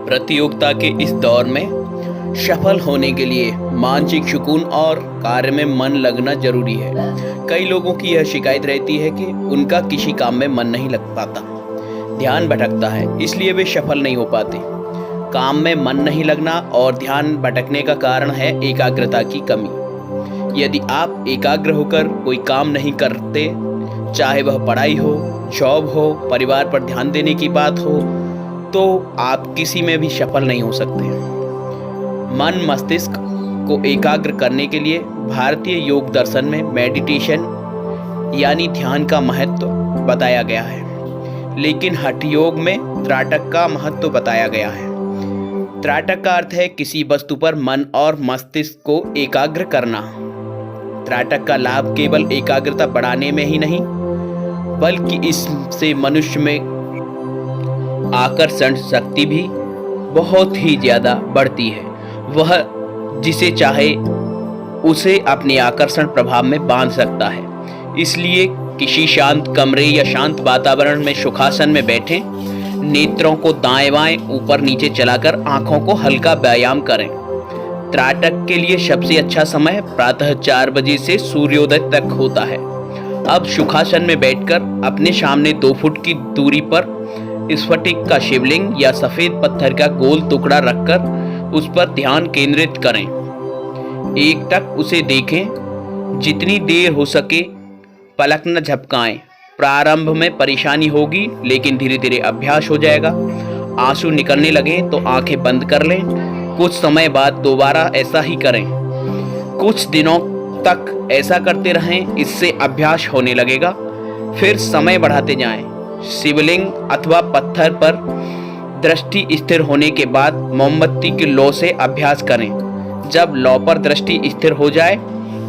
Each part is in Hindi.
प्रतियोगिता के इस दौर में सफल होने के लिए मानसिक सुकून और कार्य में मन लगना जरूरी है। कई लोगों की यह शिकायत रहती है कि उनका किसी काम में मन नहीं लग पाता, ध्यान भटकता है, इसलिए वे सफल नहीं हो पाते। काम में मन नहीं लगना और ध्यान भटकने का कारण है एकाग्रता की कमी। यदि आप एकाग्र होकर कोई काम नहीं करते, चाहे वह पढ़ाई हो, जॉब हो, परिवार पर ध्यान देने की बात हो, तो आप किसी में भी सफल नहीं हो सकते। मन मस्तिष्क को एकाग्र करने के लिए भारतीय योग दर्शन में मेडिटेशन यानी ध्यान का महत्व बताया गया है, लेकिन हठ योग में त्राटक का महत्व बताया गया है। त्राटक का अर्थ है किसी वस्तु पर मन और मस्तिष्क को एकाग्र करना। त्राटक का लाभ केवल एकाग्रता बढ़ाने में ही नहीं, बल्कि इससे मनुष्य में आकर्षण शक्ति भी बहुत ही ज़्यादा बढ़ती है। वह जिसे चाहे उसे अपने आकर्षण प्रभाव में बांध सकता है। इसलिए किसी शांत कमरे या शांत वातावरण में सुखासन में बैठें, नेत्रों को दाएं बाएं ऊपर नीचे चलाकर आंखों को हल्का व्यायाम करें। त्राटक के लिए सबसे अच्छा समय प्रातः 4 बजे से सूर्योदय तक होता है। अब सुखासन में बैठकर अपने सामने 2 फुट की दूरी पर स्फटिक का शिवलिंग या सफेद पत्थर का गोल टुकड़ा रखकर उस पर ध्यान केंद्रित करें। एकटक उसे देखें, जितनी देर हो सके पलक न झपकाएं। प्रारंभ में परेशानी होगी, लेकिन धीरे धीरे अभ्यास हो जाएगा। आंसू निकलने लगे तो आंखें बंद कर लें। कुछ समय बाद दोबारा ऐसा ही करें। कुछ दिनों तक ऐसा करते रहें, इससे अभ्यास होने लगेगा। फिर समय बढ़ाते जाएं। शिवलिंग अथवा पत्थर पर दृष्टि स्थिर होने के बाद मोमबत्ती की लौ से अभ्यास करें। जब लौ पर दृष्टि स्थिर हो जाए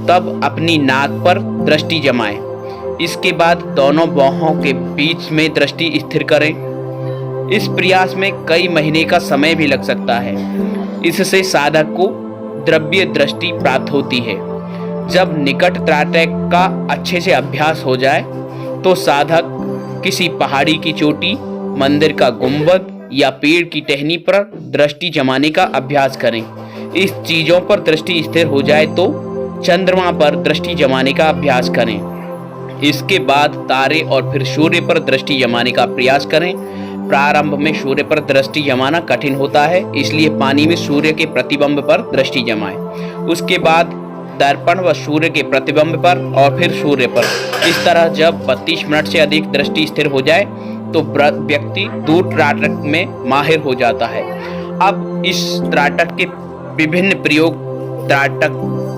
तब अपनी नाक पर दृष्टि जमाएं। इसके बाद दोनों बाहों के बीच में दृष्टि स्थिर करें। इस प्रयास में कई महीने का समय भी लग सकता है। इससे साधक को द्रव्य दृष्टि प्राप्त होती है। जब निकट त्राटक का अच्छे से अभ्यास हो जाए तो साधक किसी पहाड़ी की चोटी, मंदिर का गुंबद या पेड़ की टहनी पर दृष्टि जमाने का अभ्यास करें। इस चीजों पर दृष्टि स्थिर हो जाए तो चंद्रमा पर दृष्टि जमाने का अभ्यास करें। इसके बाद तारे और फिर सूर्य पर दृष्टि जमाने का प्रयास करें। प्रारंभ में सूर्य पर दृष्टि जमाना कठिन होता है, इसलिए पानी में सूर्य के प्रतिबिंब पर दृष्टि जमाएं। उसके बाद दर्पण व सूर्य के प्रतिबिंब पर और फिर सूर्य पर। इस तरह जब 32 मिनट से अधिक दृष्टि स्थिर हो जाए तो व्यक्ति दूर त्राटक में माहिर हो जाता है। अब इस त्राटक के विभिन्न प्रयोग त्राटक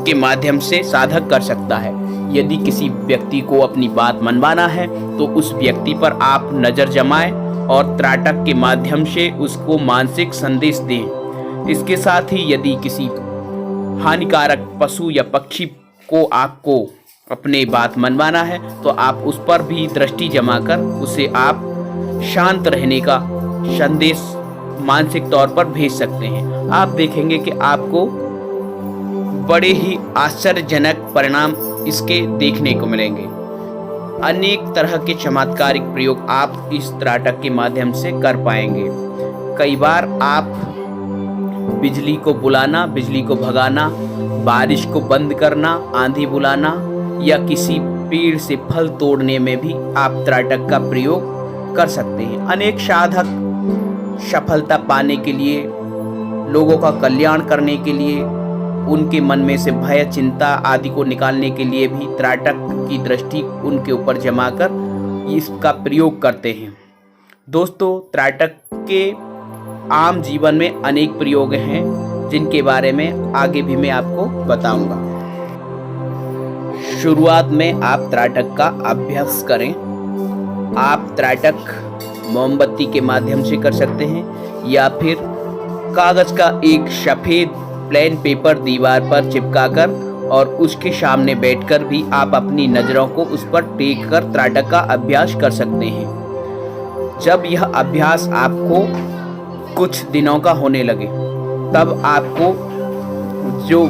के माध्यम से साधक कर सकता है। यदि किसी व्यक्ति को अपनी बात मनवाना है तो उस व्यक्ति पर आप नज़र जमाएं और त्राटक के माध्यम से उसको मानसिक संदेश दें। इसके साथ ही यदि किसी हानिकारक पशु या पक्षी को आपको अपने बात मनवाना है तो आप उस पर भी दृष्टि जमाकर उसे आप शांत रहने का संदेश मानसिक तौर पर भेज सकते हैं। आप देखेंगे कि आपको बड़े ही आश्चर्यजनक परिणाम इसके देखने को मिलेंगे। अनेक तरह के चमत्कारिक प्रयोग आप इस त्राटक के माध्यम से कर पाएंगे। कई बार आप बिजली को बुलाना, बिजली को भगाना, बारिश को बंद करना, आंधी बुलाना या किसी पेड़ से फल तोड़ने में भी आप त्राटक का प्रयोग कर सकते हैं। अनेक साधक सफलता पाने के लिए, लोगों का कल्याण करने के लिए, उनके मन में से भय, चिंता आदि को निकालने के लिए भी त्राटक की दृष्टि उनके ऊपर जमाकर इसका प्रयोग करते हैं। दोस्तों, त्राटक के आम जीवन में अनेक प्रयोग हैं जिनके बारे में आगे भी मैं आपको बताऊंगा। शुरुआत में आप त्राटक का अभ्यास करें। आप त्राटक मोमबत्ती के माध्यम से कर सकते हैं या फिर कागज का एक सफ़ेद प्लेन पेपर दीवार पर चिपकाकर और उसके सामने बैठकर भी आप अपनी नज़रों को उस पर टेक कर त्राटक का अभ्यास कर सकते हैं। जब यह अभ्यास आपको कुछ दिनों का होने लगे तब आपको जो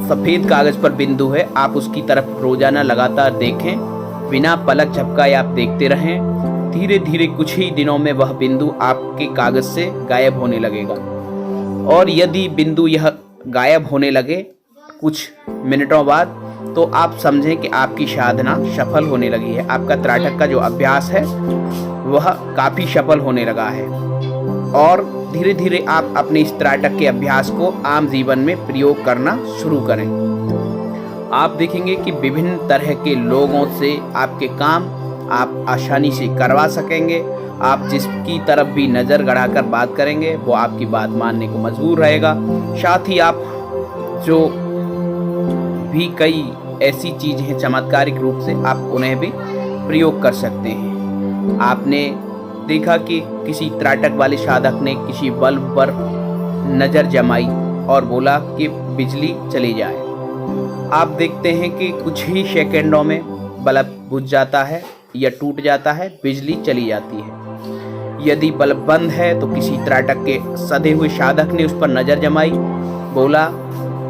सफ़ेद कागज़ पर बिंदु है आप उसकी तरफ रोजाना लगातार देखें, बिना पलक झपकाए आप देखते रहें। धीरे धीरे कुछ ही दिनों में वह बिंदु आपके कागज़ से गायब होने लगेगा। और यदि बिंदु यह गायब होने लगे कुछ मिनटों बाद, तो आप समझें कि आपकी साधना सफल होने लगी है। आपका त्राटक का जो अभ्यास है वह काफ़ी सफल होने लगा है और धीरे धीरे आप अपने इस त्राटक के अभ्यास को आम जीवन में प्रयोग करना शुरू करें। आप देखेंगे कि विभिन्न तरह के लोगों से आपके काम आप आसानी से करवा सकेंगे। आप जिसकी तरफ भी नज़र गड़ाकर बात करेंगे वो आपकी बात मानने को मजबूर रहेगा। साथ ही आप जो भी कई ऐसी चीज़ें हैं चमत्कारिक रूप से आप उन्हें भी प्रयोग कर सकते हैं। आपने देखा कि किसी त्राटक वाले साधक ने किसी बल्ब पर नज़र जमाई और बोला कि बिजली चली जाए। आप देखते हैं कि कुछ ही सेकंडों में बल्ब बुझ जाता है या टूट जाता है, बिजली चली जाती है। यदि बल्ब बंद है तो किसी त्राटक के सधे हुए साधक ने उस पर नज़र जमाई, बोला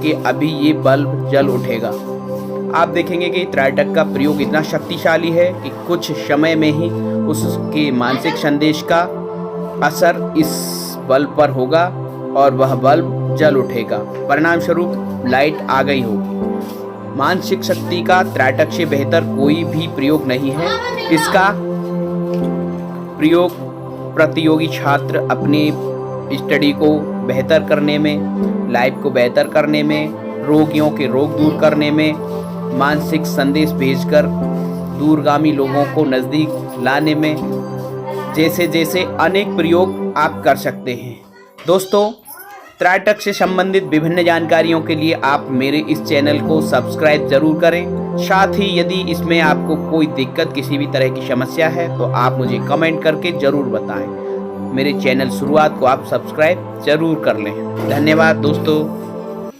कि अभी ये बल्ब जल उठेगा। आप देखेंगे कि त्राटक का प्रयोग इतना शक्तिशाली है कि कुछ समय में ही उसके मानसिक संदेश का असर इस बल्ब पर होगा और वह बल्ब जल उठेगा। परिणाम स्वरूप लाइट आ गई होगी। मानसिक शक्ति का त्राटक से बेहतर कोई भी प्रयोग नहीं है। इसका प्रयोग प्रतियोगी छात्र अपने स्टडी को बेहतर करने में, लाइफ को बेहतर करने में, रोगियों के रोग दूर करने में, मानसिक संदेश भेजकर दूरगामी लोगों को नज़दीक लाने में, जैसे जैसे अनेक प्रयोग आप कर सकते हैं। दोस्तों, त्राटक से संबंधित विभिन्न जानकारियों के लिए आप मेरे इस चैनल को सब्सक्राइब ज़रूर करें। साथ ही यदि इसमें आपको कोई दिक्कत, किसी भी तरह की समस्या है तो आप मुझे कमेंट करके ज़रूर बताएं। मेरे चैनल शुरुआत को आप सब्सक्राइब ज़रूर कर लें। धन्यवाद दोस्तों।